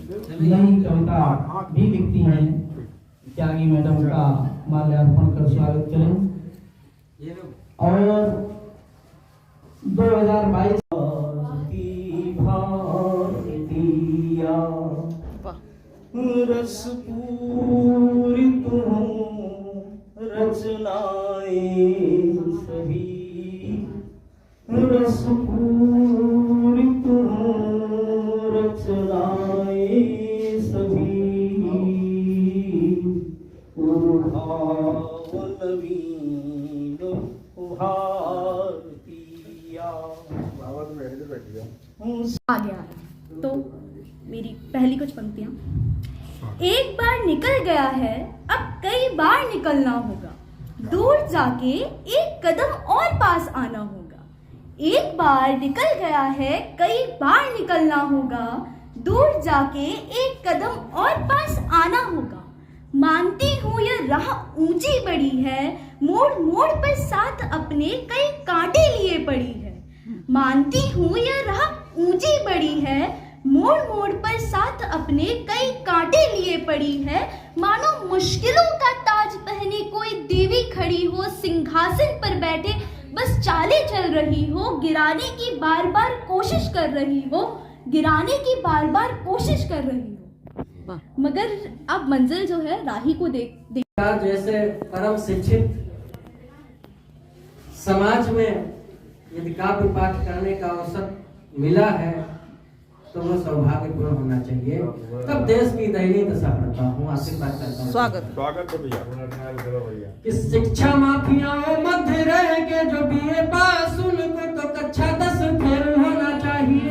नई कविता भी लिखती हैं। त्यागी मैडम का माल्यार्पण कर स्वागत करें। और 2022 रस पूरित रचनाएं सभी, रस पूरित रचनाएं सभी, नवीन भारतीया। आ गया है तो मेरी पहली कुछ पंक्तियां। एक बार निकल गया है, अब कई बार निकलना होगा, दूर जाके एक कदम और पास आना होगा। एक बार निकल गया है, कई बार निकलना होगा, दूर जाके एक कदम और पास आना होगा। मानती हूँ यह राह ऊंची बड़ी है, मोड़ मोड़ पर साथ अपने कई कांटे लिए पड़ी है। मानती हूँ यह राह ऊंची बड़ी है, मोड़ मोड़ पर साथ अपने कई कांटे लिए पड़ी है। मानो मुश्किलों का ताज पहने कोई देवी खड़ी हो, सिंहासन पर बैठे बस चालें चल रही हो, गिराने की बार बार कोशिश कर रही हो, गिराने की बार बार कोशिश कर रही हो, मगर अब मंजिल जो है राही को देख जैसे परम शिक्षित समाज में यदि काव्य पाठ करने का अवसर मिला है तो वो सौभाग्यपूर्ण होना चाहिए। तब देश की दयनीय दशा करता हूँ, आशीर्वाद करता हूँ। स्वागत भैया। कि शिक्षा माफियाओं मध्य रह के जो बीए पास उनको तो कक्षा 10 फेल होना चाहिए।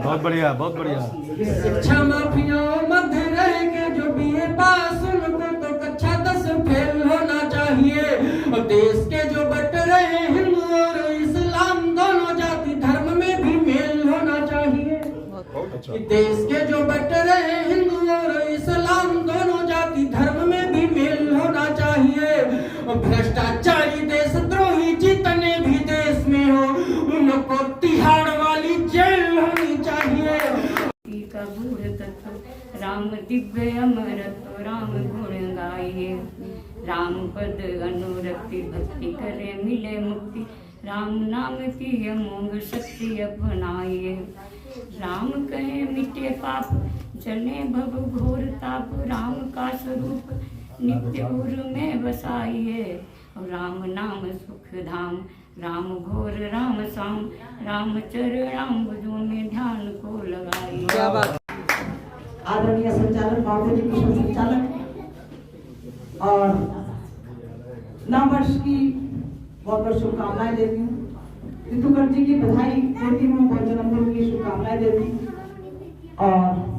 बहुत बढ़िया, बहुत बढ़िया। कि शिक्षा माफियाओं मध्य रह के जो बीए पास उनको तो कक्षा 10 फेल होना चाहिए। और देश के जो बट रहे हिंदू और इस्लाम दोनों जाति धर्म में भी मेल होना चाहिए। कि देश के जो बट रहे हिंदू और इस्लाम दोनों जाति धर्म में भी मेल होना चाहिए। और भ्रष्टाचारी देशद्रोही जितने भी देश में हो उनको तिहाड़ वाली जेल होनी चाहिए। राम दिव्य अमरत्व राम गुण गाइए, राम पद अनुरक्ति भक्ति करे मिले मुक्ति, राम नाम की अमोघ शक्ति अपनाइए। राम कहे मिटे पाप जले भव घोर ताप, राम का स्वरूप नित्य उर में बसाइए। राम नाम सुख धाम, राम घोर राम शाम, राम चरण भुजों में ध्यान को लगाइए। क्या बात। आदरणीय संचालक महोदय जी, कुशल संचालक और नव वर्ष की बहुत बहुत शुभकामनाएं देती हूँ। ऋतुकर जी की बधाई देती हूँ, बहुत जन्मदिन की शुभकामनाएं देती हूँ। और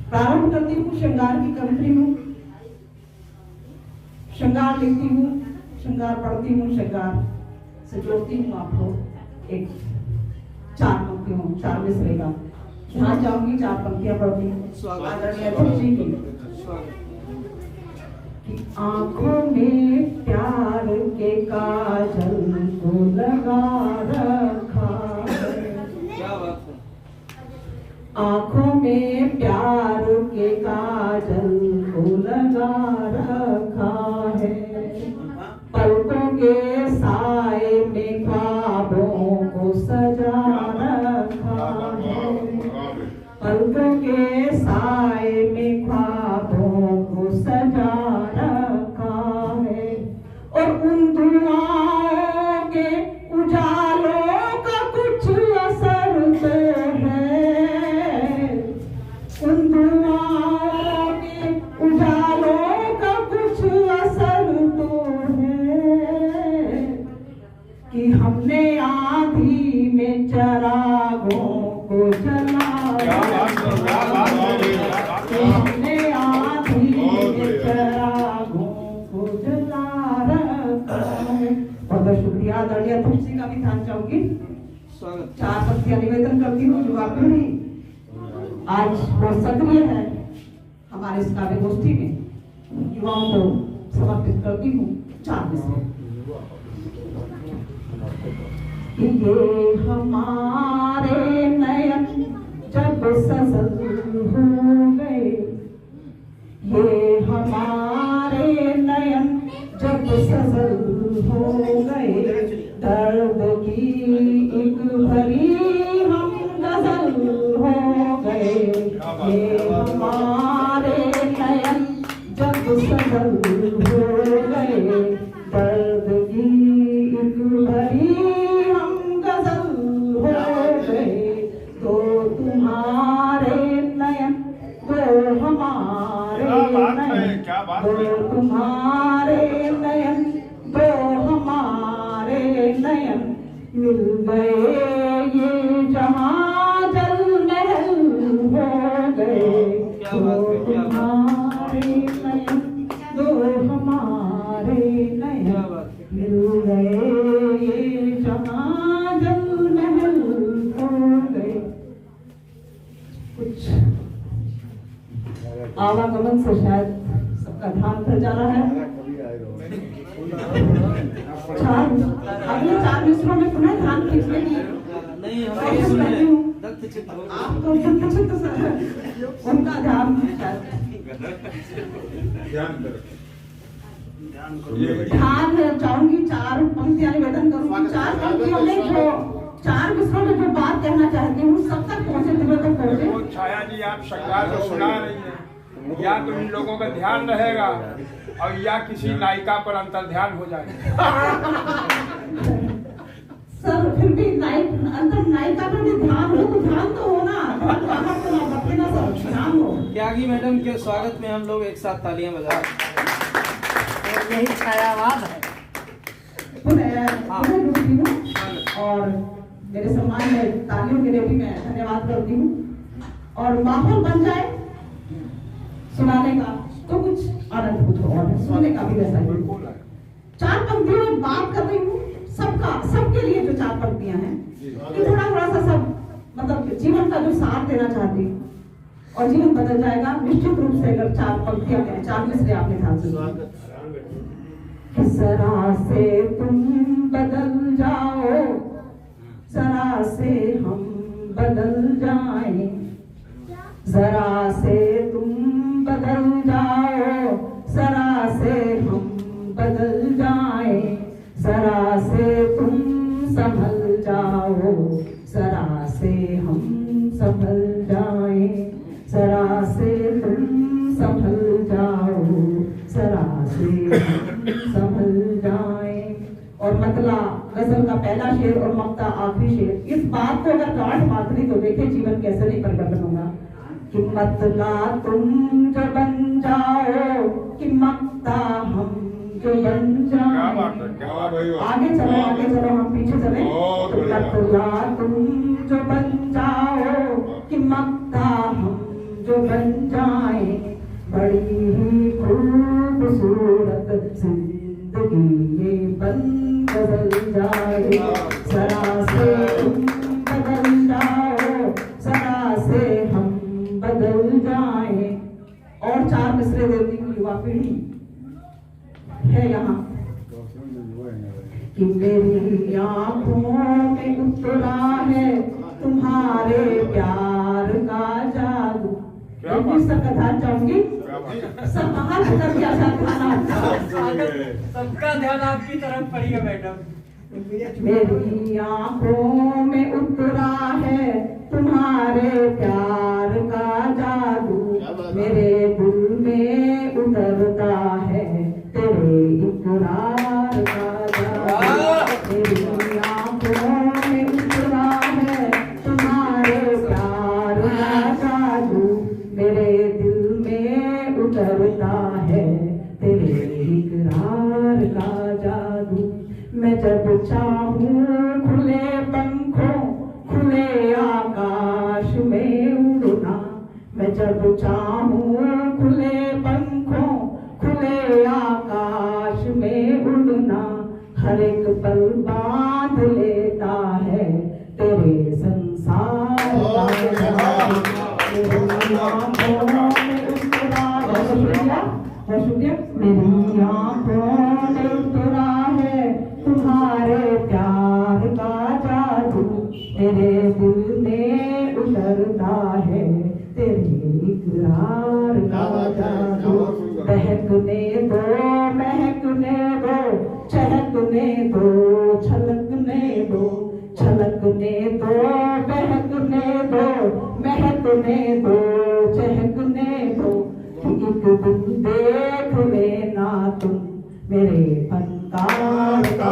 प्रारंभ करती हूँ श्रृंगार की कवित्री में। श्रृंगार लिखती हूँ, श्रृंगार पढ़ती हूँ, श्रृंगार से जोड़ती हूँ आपको एक 4 पंक्तियों 4 मिसरे का। यहाँ जाऊंगी 4 पंक्तियां पढ़ती हूँ। आदरणीय अध्यक्ष जी की आंखों में प्यार के काजल को लगा रखा है, आंखों में प्यार के काजल को लगा रखा है, पलकों के साए में ख्वाबों को सजा रखा है, पलकों के साए में ख्वाबों को सजा रखा है। और उन धुआओं के उजालों का कुछ असर तो है, उन धुआओं के उजालों का कुछ असर तो है। कि हमने आंधी में चरागों को जलाया, हमने आंधी में चरागों को जला रखा है। बहुत शुक्रिया। आदरणीय अध्यक्ष जी का भी ध्यान चाहूंगी। 4 पंक्तियां निवेदन करती हूँ। युवा पीढ़ी आज बहुत सक्रिय है हमारे इस काव्य गोष्ठी में, युवाओं को समर्पित करती हूँ 4 मिसरे। ये हमारे नया सजल हो गए, ये हमारे नयन जब सजल हो गए, दर्द की एक भरी हम गजल हो गए, ये हमारे नयन जब सजल हो गए, दर्द की एक भरी हम गजल हो गए, तो तुम्हारे नयन तो हमारे नयन, तो तुम्हारे नयन तो हमारे नयन, मिल गए ये जहां जल महल हो गए, तो तुम्हारे नयन तो हमारे नयन, मिल गए ये जहां जल महल हो गए। कुछ आवागमन से शायद सबका ध्यान उधर जा रहा है। अगले 4 मिसरों में पुनः ध्यान खींचने की कोशिश करती हूँ। आप तो उनका ध्यान ध्यान चाहूंगी। 4 पंक्तियां निवेदन करूंगी। 4 पंक्तियों में जो 4 मिसरों में जो बात कहना चाहती हूँ सब तक पहुँचे, दिलों तक पहुँचे। छाया जी आप शृंगार को सुना रही हैं, या तो इन लोगों का ध्यान रहेगा और या किसी नायिका पर अंतर ध्यान हो जाएगा। सर फिर भी नायिका पर भी ध्यान हो तो ध्यान तो हो ना, ध्यान हो। त्यागी मैडम के स्वागत में हम लोग एक साथ तालियां बजा रहे हैं। यही छायावाद है। और मेरे सम्मान में तालियों के लिए भी मैं धन्यवाद करती हूँ। और माहौल बन जाए सुनाने का तो कुछ आनंद कुछ और है, सुनने का भी वैसा ही। 4 पंक्तियों में बात कर रही हूँ सबके लिए जो 4 पंक्तियां हैं, कि थोड़ा सा सब मतलब जीवन का जो साथ देना चाहती हूँ और जीवन बदल जाएगा निश्चित रूप से अगर 4 पंक्तियां करें। 4 मिसरे आपने ध्यान से सुना। जरा से तुम बदल जाओ, जरा से हम बदल जाएं, जरा से तुम बदल जाओ, जरा से हम बदल जाएं, जरा से तुम संभल जाओ, जरा से हम संभल जाएं, जरा से तुम संभल जाओ, जरा से हम संभल जाएं। और मतला गजल का पहला शेर और मक्ता आखिरी शेर। इस बात को अगर गांठ बांधनी तो देखे जीवन कैसे नहीं परिवर्तन होगा। कि मतला तुम जो बन जाओ, कि मक्ता हम जो बन जाए। आगे चलो हम पीछे चले। मतला तुम जो बन जाओ, कि मक्ता हम जो बन जाए, बड़ी ही खूबसूरत जिंदगी ये बन बदल जाए, जरा से तुम बदल जाओ, जरा से हम बदल जाए। और 4 मिसरे देती हूँ युवा पीढ़ी है यहाँ। कि मेरी आंखों में उतरा है तुम्हारे प्यार का जादू। सबका ध्यान चाहूंगी, सब बाहर करके सबका ध्यान आपकी तरफ पड़ी है मैडम। मेरी आंखों में उतरा है तुम्हारे प्यार का जादू, मेरे दिल में उतरता है तेरे इकरार का जादू। मेरी आंखों में उतरा है तुम्हारे प्यार का जादू, मेरे दिल में उतरता है तेरे इकरार का जादू। मैं जब चाहूं खुले पंखों खुले आकाश में उड़ना, मैं जब चाहूं खुले पंखों खुले आकाश में उड़ना, हर एक पल बांध लेता है तेरे संसार का जादू। मेरी आंखों में उतरा है, शुक्रिया। मेरी आंखों में उतरा है तुम्हारे प्यार का जादू, तेरे दिल में उतरता है महकने दो महकने दो चहकने दो छलकने दो छलकने दो महकने दो महकने दो चहकने दो एक दिन देख लेना तुम मेरे फनकार का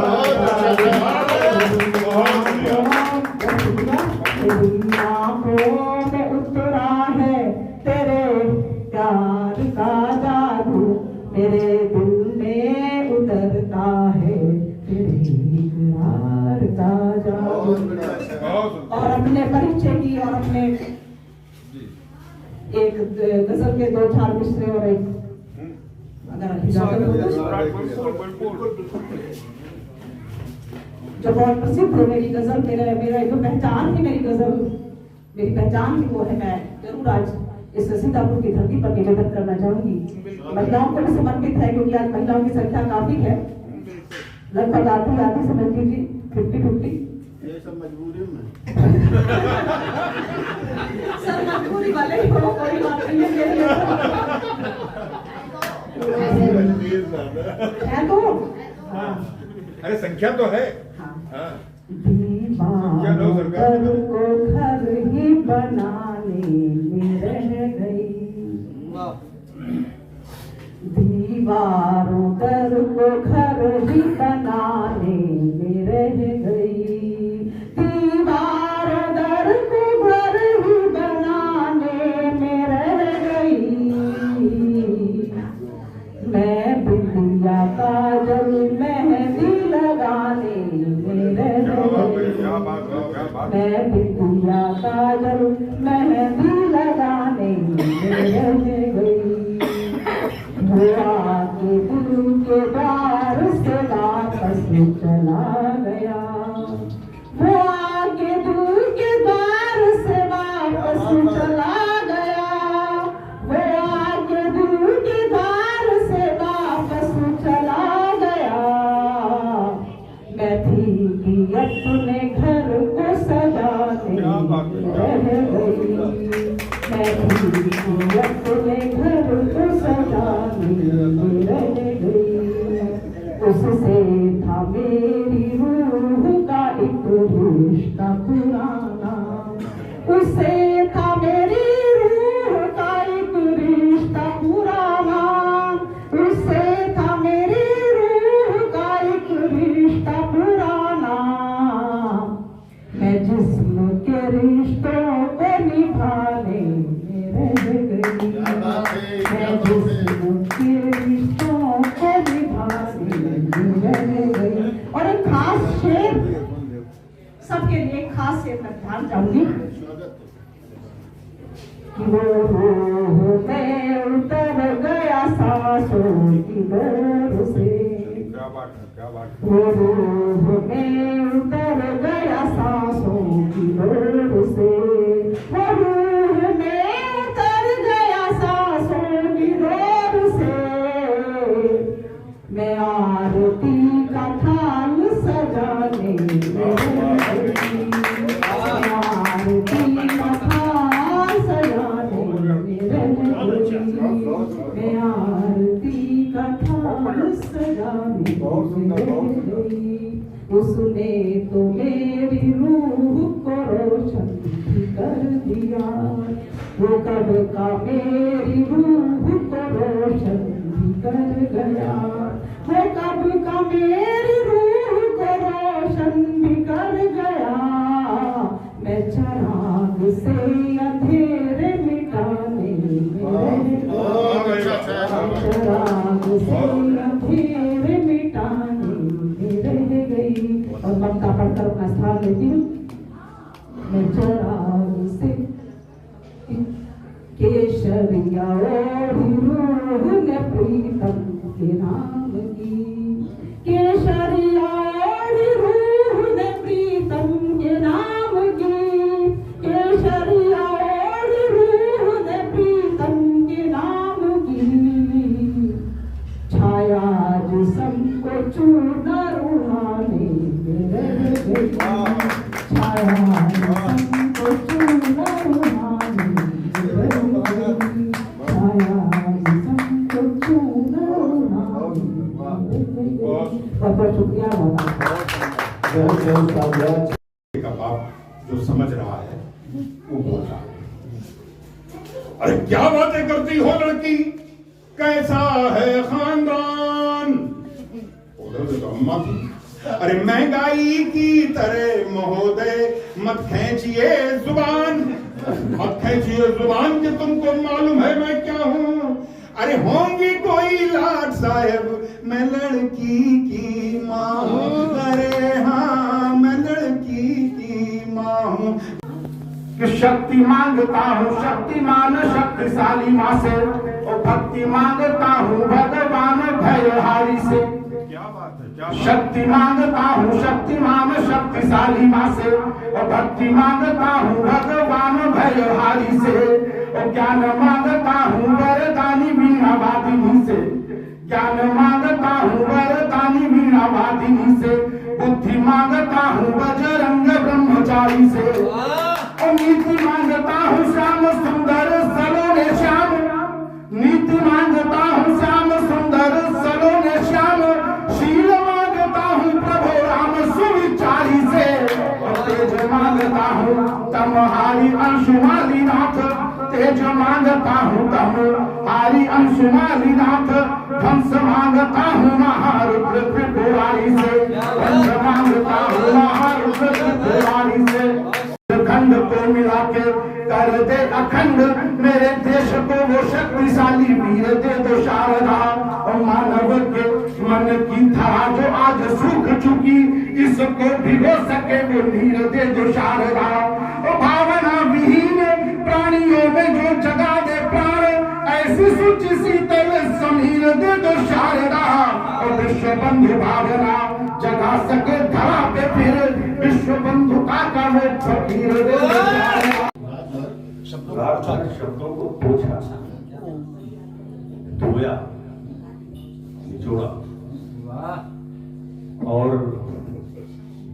आंखों में उतरा है तेरे प्यार का जादू मेरे दिल में उतरता है तेरे इकरार का जादू। और अपने परिचय की और अपने एक गजल के 2-4 मिसरे और एक अगर जो बहुत प्रसिद्ध है मेरी गजल मेरा जो पहचान है मेरी गजल मेरी पहचान ही वो है। मैं जरूर आज इस सीतापुर की धरती पर निवेदन करना चाहूंगी। महिलाओं को भी समर्पित है क्योंकि आज महिलाओं की संख्या काफी है, लगभग आधी समझ लीजिए 50-50। ये सब मजबूरी में सर मजबूरी वाले ही हो, कोई बात नहीं है तो अरे संख्या तो है। दीवारों को घर ही बनाने में रह गई दीवारों दर को घर ही बनाने में रह गई दीवारों दर को घर ही बनाने में रह गई मैं बिंदिया काजल मेहंदी लगाने में रह गई मैं बिंदिया काजल मेहंदी लगाने में रह गई हुआ के दिल के द्वार से वापस चला गया हुआ के दिल के द्वार से वापस चला गया हुआ के दिल के द्वार से वापस चला गया मैं थी कि अपने घर को सजाने रह गई मैं थी कि अपने घर को सजाने रह गई उससे था मेरी रूह का एक रिश्ता पुराना उससे था मेरी रूह का एक रिश्ता पुराना उससे था मेरी रूह का एक रिश्ता पुराना मैं जिस्म के रिश्तों को निभाने रह गई मैं जिस्म के रिश्तों को निभाने रह गई। और एक खास शेर सबके लिए एक खास शेर मैं ध्यान चाहूंगी कि वो रूह में उतर गया सांसों की डोर से वो रूह में उतर गया सांसों की डोर से वो रूह में उतर गया सांसों की डोर से मैं आरती का थाल सजाने आरती का थाल सजाने मैं आरती का थाल सजाने उसने तो मेरी रूह को रोशन कर दिया वो कब का मेरी रूह को रोशन कर गया वो कब का मेरी रूह को रोशन भी कर गया मैं चराग से अंधेरे मिटाने चराग से अंधेरे मिटाने रह गई। और ममता पढ़कर अपना स्थान लेती हूँ मैं चराग से केशरिया और रूह ने प्रीतम के नाम की केशरिया और रूह ने प्रीतम के नाम की केशरिया और रूह ने प्रीतम के नाम की छाया जिसम को चूर उड़ाने रह गई छाया जिसम को चूर उड़ाने छाया जिसम को चूर बहुत शुक्रिया, बहुत का बाप जो समझ रहा है वो बोल रहा है। अरे क्या बातें करती हो लड़की, कैसा है खानदान? उधर तो अम्मा थी। अरे महंगाई की तरह महोदय मत खींचिए जुबान, मत खींचिए जुबान कि तुमको मालूम है मैं क्या हूँ। अरे होंगी कोई लाट साहब, मैं लड़की की माँ हूँ। अरे हाँ मैं लड़की की माँ हूँ। कि शक्ति मांगता हूँ शक्तिमान शक्तिशाली माँ से, और भक्ति मांगता हूँ भगवान भयहारी से। क्या बात है, क्या शक्ति मांगता हूँ शक्तिमान शक्तिशाली माँ से, और भक्ति मांगता हूँ भगवान भयहारी से। और ज्ञान मांगता हूँ वरदानी वीणा वादिनी से, ज्ञान मांगता हूँ वरदानी वीणा वादिनी से। बुद्धि मांगता हूँ बजरंग ब्रह्मचारी से, और नीति मांगता हूँ श्याम सुंदर सलोने श्याम। नीति मांगता हूँ श्याम सुंदर सलोने श्याम। शील मांगता हूँ प्रभु राम सुविचारी से, और तेज मांगता हूँ तमहारी अंशुमाली नाथ। तेज मांगता हूँ तमहारी अंशुमाली नाथ। ध्वंस मांगता हूँ महारुद्र त्रिपुरारी से, ध्वंस मांगता हूँ महारुद्र त्रिपुरारी से। खंड को मिला के कर दे अखंड, मेरे देश को वो शक्तिशाली वीर दे दो शारदा। और मानव के मन की धारा जो आज सूख चुकी, इसको भिगो सके वो नीर दे दो शारदा। और भावना विहीन प्राणियों में जो जगा दे प्राण, ऐसी सूची शीतल समीर दे दो शारदा। और विश्व बंधु भावना जगा सके धरा पे फिर, विश्व बंधु का वो फकीर दे दो शारदा। रात भर शब्दों को पोछा, धोया, निचोड़ा और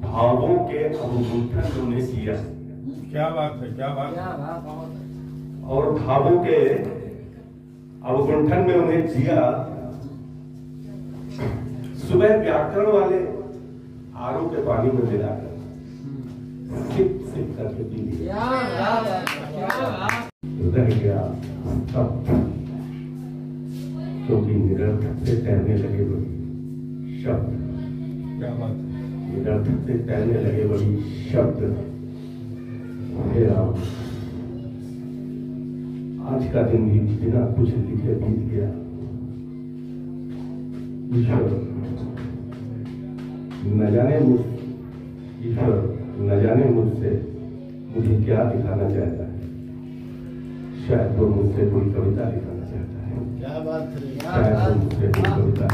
भावों के अवगुंठन उन्हें किया। क्या बात है, क्या बात है। और भावों के अवगुंठन में उन्हें जिया। सुबह व्याकरण वाले आरू के पानी में मिलाकर सिप सिप करके पी लिया। रह गया सब, क्योंकि निरर्थक से तैरने लगे बड़ी शब्द। क्या बात है। निरर्थक से तैरने लगे बड़ी शब्द। हे राम, आज का दिन भी बिना कुछ लिखे बीत गया। ईश्वर न जाने मुझसे मुझे क्या दिखाना चाहता है। शायद वो मुझसे कोई कविता लिखाना चाहता है। क्या बात है, शायद वो मुझसे कोई कविता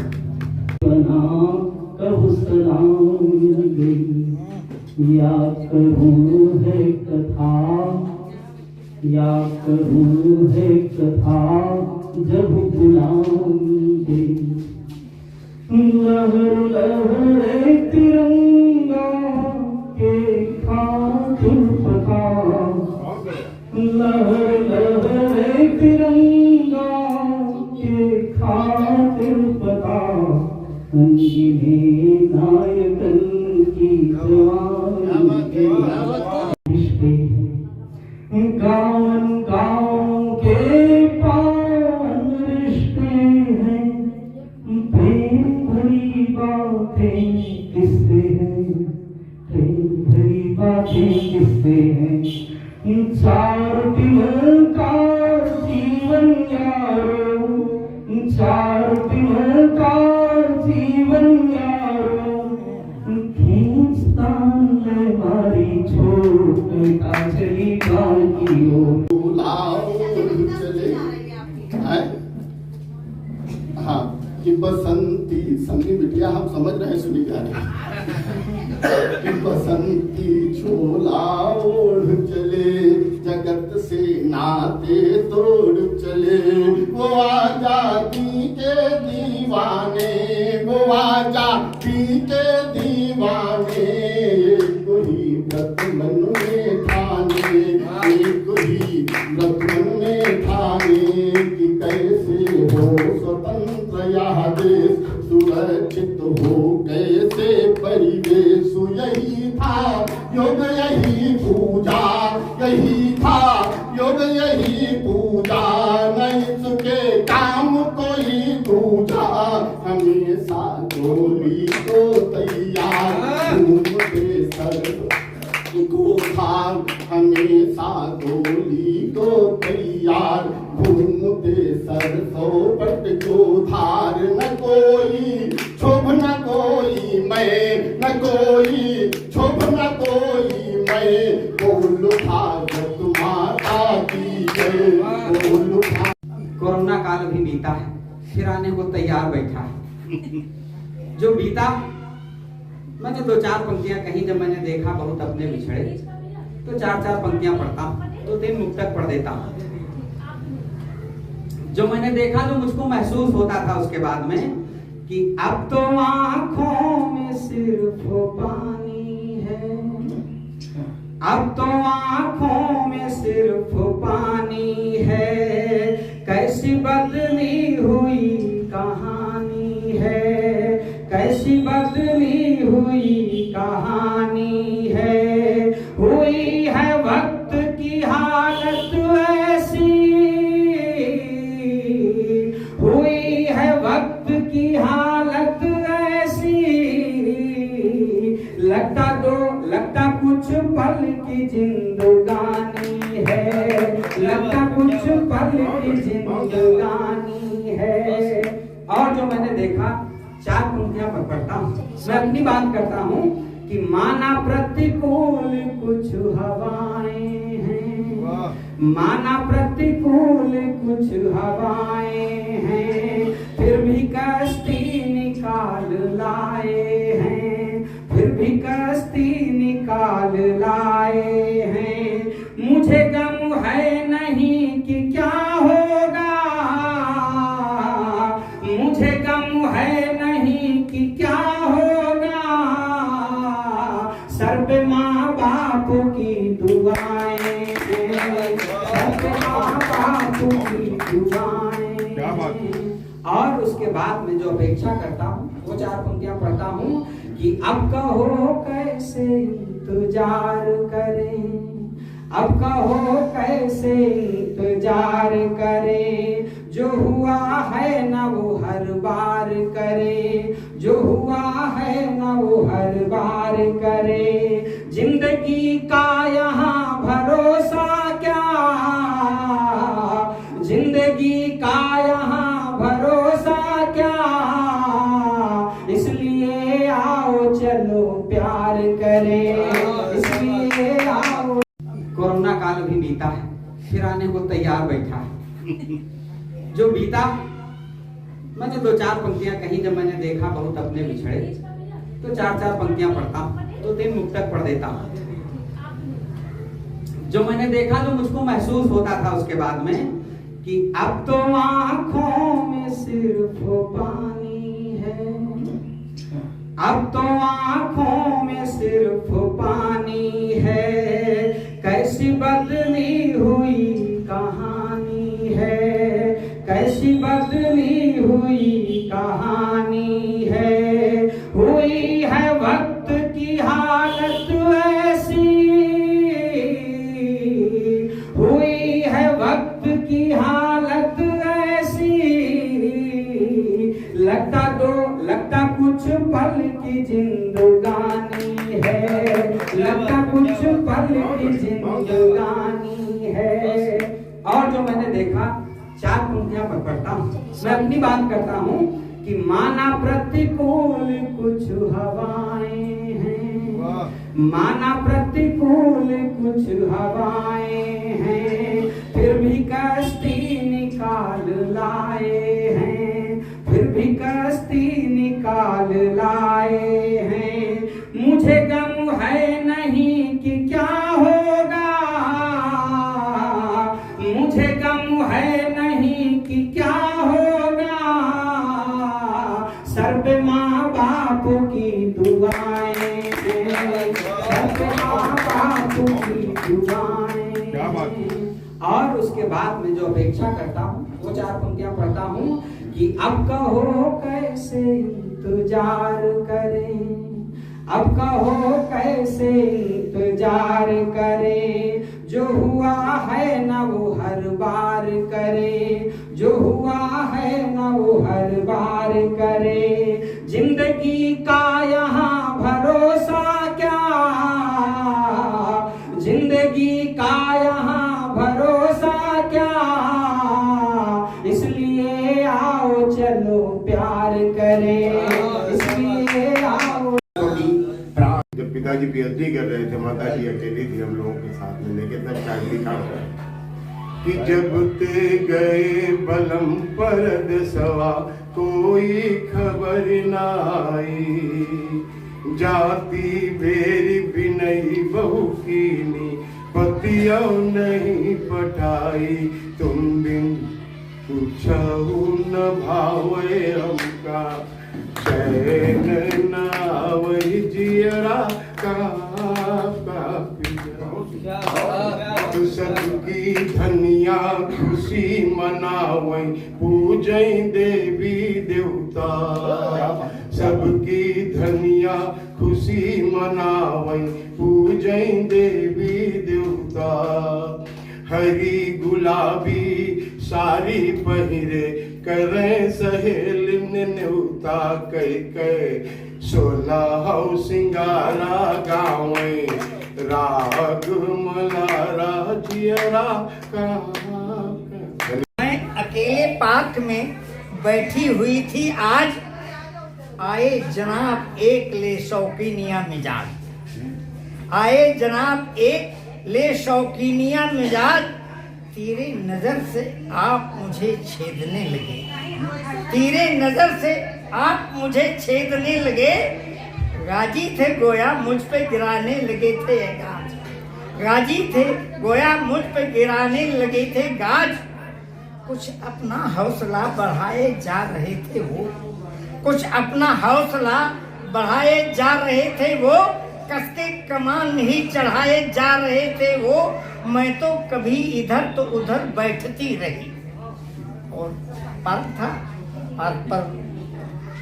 या करूँ है कथा, या करूँ है कथा जब बुलाओगे। लहर लहरे तिरंगा के खातिर पता, लहर लहरे तिरंगा के खातिर पता। संगीने नायकन की जवानी के रिश्ते, गाँव गाँव के पावन रिश्ते हैं। प्रेम भरी बातें किससे हैं, प्रेम भरी बातें किससे हैं। चार दिन का जीवन यारो, चार दिन का जीवन यारो। खींचता है हमारी छोटा चली की ओर। चले हाँ कि बसंती संगी बिटिया हम समझ रहे हैं, सुनी जा रही। कि बसंती छोला ओढ़ चले, जगत से नाते तोड़ चले। वो आजादी के दीवाने, वो आजादी के दीवाने। कोई व्रत मन में ठाने, कोई व्रत मन में ठाने। कि कैसे हो स्वतंत्र यह देश, सुरक्षित हो कैसे ये काम कोई दूजा हमेशा गोली को तैयार घूमते सर को थार हमेशा गोली को तैयार घूमते सरसों पट को धार न कोई क्षोभ न कोई मैं न कोई क्षोभ न कोई मैं बोल भारत माता की जय बोल। कोरोना काल भी बीता है, फिर आने को तैयार बैठा है। जो बीता मैंने 2-4 पंक्तियां कहीं, जब मैंने देखा बहुत अपने बिछड़े तो 4-4 पंक्तियां पढ़ता हूं, 2-3 मुक्तक पढ़ देता हूं। जो मैंने देखा, जो मुझको महसूस होता था उसके बाद में कि अब तो आंखों में सिर्फ पानी है, अब तो आंखों में सिर्फ पानी है, कैसी बदली हुई कहानी है, कैसी बदली हुई कहानी है, हुई है वक्त की हालत ऐसी, हुई है वक्त की हालत ऐसी, लगता कुछ पल की जिंदगानी है, लगता कुछ पल की जिंदगानी है। और जो मैंने देखा, 4 पंक्तियां पढ़ता हूं, मैं अपनी बात करता हूं कि माना प्रतिकूल कुछ हवाएं हैं, माना प्रतिकूल कुछ हवाएं हैं, फिर भी कश्ती निकाल लाए हैं, फिर भी कश्ती निकाल लाए हैं। मुझे गम है नहीं कि क्या होगा, मुझे गम है नहीं कि क्या होगा, सर पे माँ बाप की दुआएं, सर पे माँ बाप की दुआएं। और उसके बाद में जो अपेक्षा करता हूँ, वो 4 पंक्तियां पढ़ता हूँ कि अब कहो कैसे इंतजार करें, अब कहो कैसे इंतजार करें, जो हुआ है ना वो हर बार करे, जो हुआ है ना वो हर बार करे, जिंदगी का यहाँ भरोसा क्या, जिंदगी का यहाँ भरोसा क्या, इसलिए आओ चलो प्यार करें, इसलिए आओ। कोरोना काल भी बीता है, फिर आने को तैयार बैठा है। जो बीता, मैंने 2-4 पंक्तियां कहीं, जब मैंने देखा बहुत अपने बिछड़े तो 4-4 पंक्तियां पढ़ता हूं, 2-3 मुक्तक पढ़ देता हूं। जो मैंने देखा, जो मुझको महसूस होता था उसके बाद में कि अब तो आंखों में सिर्फ पानी है, अब तो आंखों में सिर्फ पानी है, कैसी बदली हुई कहानी है, कैसी बदली हुई कहानी है, हुई है वक्त की हालत ऐसी, हुई है वक्त की हालत ऐसी, लगता कुछ पल की जिंदगानी है, लगता कुछ पल की जिंदगानी है। और जो मैंने देखा, 4 पंक्तियां पढ़ता हूं, मैं अपनी बात करता हूं कि माना प्रतिकूल कुछ हवाएं हैं, माना प्रतिकूल कुछ हवाएं हैं, फिर भी कश्ती निकाल लाए हैं, फिर भी कश्ती निकाल लाए हैं। मुझे गम है नहीं कि क्या होगा, मुझे गम है नहीं कि क्या होगा, सर पे माँ बाप की दुआएं, सर पे माँ बाप की दुआएं। और उसके बाद में जो अपेक्षा करता हूँ, वो 4 पंक्तियां पढ़ता हूँ कि अब कहो कैसे इंतजार करें, अब कहो कैसे इंतजार करें, जो हुआ है ना वो हर बार करे, जो हुआ है न वो हर बार करे। जिंदगी का यहाँ भरोसा क्या, जिंदगी का यहाँ भरोसा क्या, इसलिए आओ चलो प्यार करें, इसलिए आओ। जब पिताजी पीएचडी कर रहे थे, माता जी अकेली थी हम लोगों के साथ में, लेकिन तब शायद लिखा हुआ है कि जब ते गए बलम परद सवा कोई खबर ना आई, जाती बेरी भी नहीं बहू कीनी पतियों नहीं पटाई, तुम बिन पूछऊ न भावे हमका चैन न आवई जियरा का सबकी धनिया खुशी मनावई पूजई देवी देवता, सबकी धनिया खुशी मनावई पूजई देवी देवता। हरी गुलाबी साड़ी पहिरे करें सहेलिन न्योता, कई कई 16 सिंगारा गावे राग मलारा जियरा का। मैं अकेले पार्क में बैठी हुई थी, आज आए जनाब एक ले शौकीनिया मिजाज, आए जनाब एक ले शौकीनिया मिजाज, तेरे नजर से आप मुझे छेदने लगे, तेरे नजर से आप मुझे छेदने लगे। गाजी थे गोया मुझ पे गिराने लगे थे गाज, गाजी थे गोया मुझ पे गिराने लगे थे गाज। कुछ अपना हौसला बढ़ाए जा रहे थे वो, कुछ अपना हौसला बढ़ाए जा रहे थे वो, कसके कमान ही चढ़ाए जा रहे थे वो। मैं तो कभी इधर तो उधर बैठती रही, और पार्क था, पार्क पर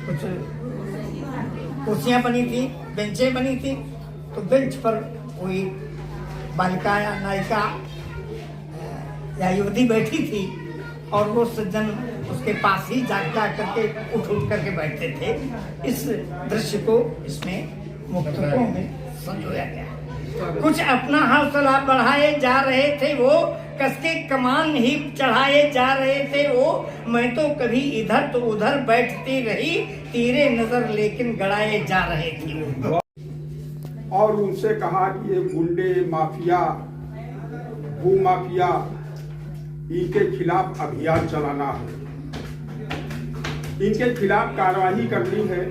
कुछ कुर्सियां बनी थी, बेंचें बनी थी, तो बेंच पर कोई बालिका या नायिका या युवती बैठी थी, और वो सज्जन उसके पास ही जा करके उठ करके बैठते थे। इस दृश्य को इसमें मुक्तकों में संजोया गया। कुछ अपना हौसला बढ़ाए जा रहे थे वो, कसके कमान ही चढ़ाए जा रहे थे वो। मैं तो कभी इधर तो उधर बैठती रही, तीरे नजर लेकिन गड़ाए जा रहे थे वो। और उनसे कहा कि ये गुंडे माफिया, भू माफिया, इनके खिलाफ अभियान चलाना है, इनके खिलाफ कार्रवाई करनी है,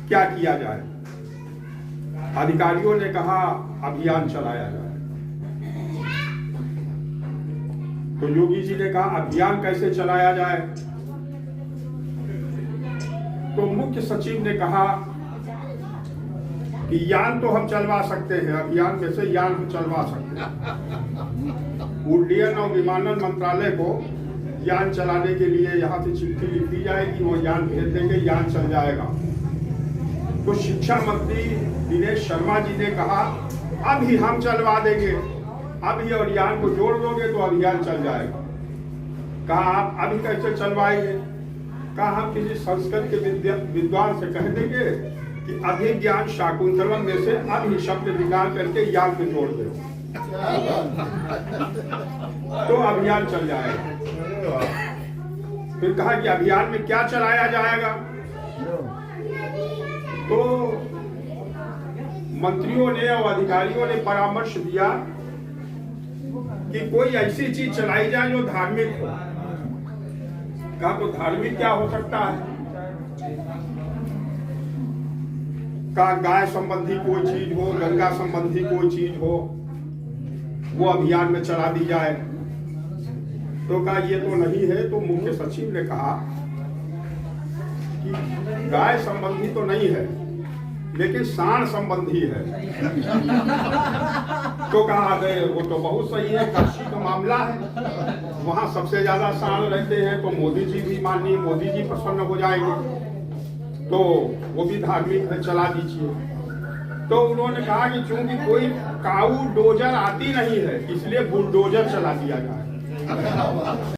क्या किया जाए। अधिकारियों ने कहा अभियान चलाया जाए, तो योगी जी ने कहा अभियान कैसे चलाया जाए। तो मुख्य सचिव ने कहा कि यान तो हम चलवा सकते हैं, अभियान कैसे यान हम चलवा सकते हैं। उड्डयन और विमानन मंत्रालय को यान चलाने के लिए यहाँ से चिट्ठी लिख दी जाएगी, वो यान भेज देंगे, यान चल जाएगा। तो शिक्षा मंत्री दिनेश शर्मा जी ने कहा अभी हम चलवा देंगे, अभी और यान को जोड़ दोगे तो अभियान चल जाएगा। कहा आप अभी कैसे चलवाएंगे। कहा हम किसी संस्कृत के विद्वान से कह देंगे कि अभिज्ञान शाकुंतलम में से अभी शब्द निकाल करके यान में जोड़ दो, तो अभियान चल जाएगा। फिर कहा कि अभियान में क्या चलाया जाएगा। तो मंत्रियों ने और अधिकारियों ने परामर्श दिया कि कोई ऐसी चीज चलाई जाए जो धार्मिक हो। कहा तो धार्मिक क्या हो सकता है। कहा गाय संबंधी कोई चीज हो, गंगा संबंधी कोई चीज हो, वो अभियान में चला दी जाए। तो कहा ये तो नहीं है। तो मुख्य सचिव ने कहा कि गाय संबंधी तो नहीं है, लेकिन सांड संबंधी है। तो कहा वो तो बहुत सही है, काशी का मामला है, वहां सबसे ज्यादा सांड रहते हैं, तो मोदी जी भी माननीय मोदी जी प्रसन्न हो जाएंगे, तो वो भी धार्मिक है, चला दीजिए। तो उन्होंने कहा कि चूंकि कोई काऊ डोजर आती नहीं है, इसलिए बुलडोजर चला दिया जाए।